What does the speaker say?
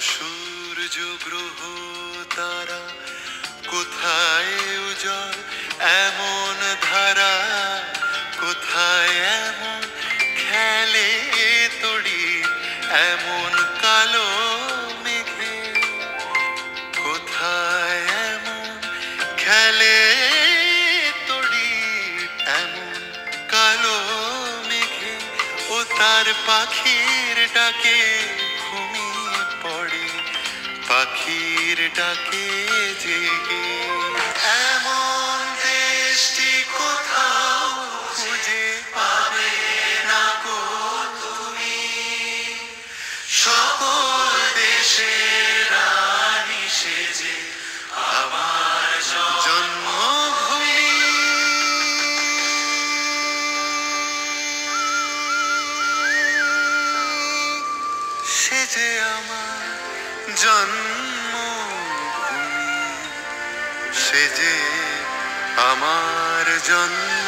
সূর্য গ্রহ তারা কোথায় উজ্জ্বল এমন ধারা, কোথায় এমন খেলে তড়ি এমন কালো মেঘে, কোথায় এমন খেলে তড়ি এমন কালো মেঘে। ও তার পাখির ডাকে ঘুমিয়ে পড়ে, পাখির ডাকে জেগে। এমন দেশটি কোথাও খুঁজে পাবে না গো তুমি, সকল দেশের রানী সেজে আমার জন্মভূমি। সেজে আমার জন্মভূমি, সেজে আমার জন্ম।